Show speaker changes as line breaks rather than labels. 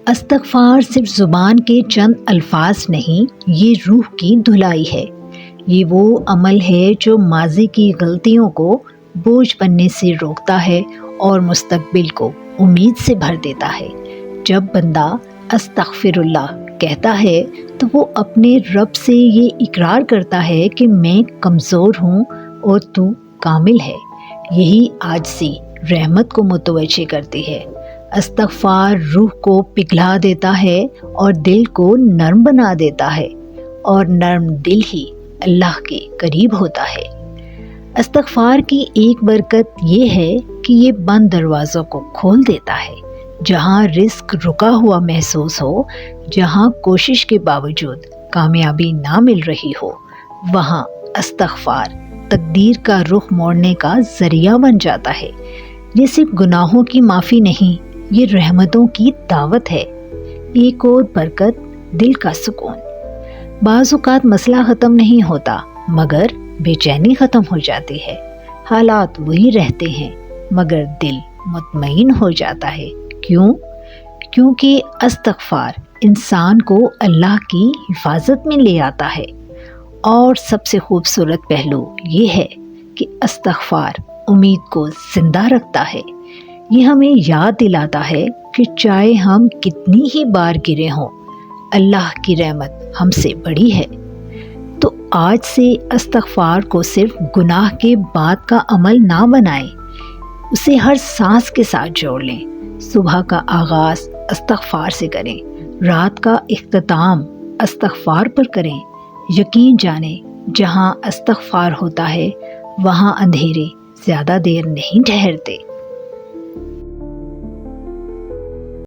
استغفار صرف زبان کے چند الفاظ نہیں، یہ روح کی دھلائی ہے۔ یہ وہ عمل ہے جو ماضی کی غلطیوں کو بوجھ بننے سے روکتا ہے اور مستقبل کو امید سے بھر دیتا ہے۔ جب بندہ استغفر اللہ کہتا ہے تو وہ اپنے رب سے یہ اقرار کرتا ہے کہ میں کمزور ہوں اور تو کامل ہے۔ یہی عاجزی رحمت کو متوجہ کرتی ہے۔ استغفار روح کو پگھلا دیتا ہے اور دل کو نرم بنا دیتا ہے، اور نرم دل ہی اللہ کے قریب ہوتا ہے۔ استغفار کی ایک برکت یہ ہے کہ یہ بند دروازوں کو کھول دیتا ہے۔ جہاں رزق رکا ہوا محسوس ہو، جہاں کوشش کے باوجود کامیابی نہ مل رہی ہو، وہاں استغفار تقدیر کا رخ موڑنے کا ذریعہ بن جاتا ہے۔ یہ صرف گناہوں کی معافی نہیں، یہ رحمتوں کی دعوت ہے۔ ایک اور برکت دل کا سکون۔ بعض اوقات مسئلہ ختم نہیں ہوتا مگر بے چینی ختم ہو جاتی ہے۔ حالات وہی رہتے ہیں مگر دل مطمئن ہو جاتا ہے۔ کیوں؟ کیونکہ استغفار انسان کو اللہ کی حفاظت میں لے آتا ہے۔ اور سب سے خوبصورت پہلو یہ ہے کہ استغفار امید کو زندہ رکھتا ہے۔ یہ ہمیں یاد دلاتا ہے کہ چاہے ہم کتنی ہی بار گرے ہوں، اللہ کی رحمت ہم سے بڑی ہے۔ تو آج سے استغفار کو صرف گناہ کے بعد کا عمل نہ بنائیں، اسے ہر سانس کے ساتھ جوڑ لیں۔ صبح کا آغاز استغفار سے کریں، رات کا اختتام استغفار پر کریں۔ یقین جانیں جہاں استغفار ہوتا ہے وہاں اندھیرے زیادہ دیر نہیں ٹھہرتے۔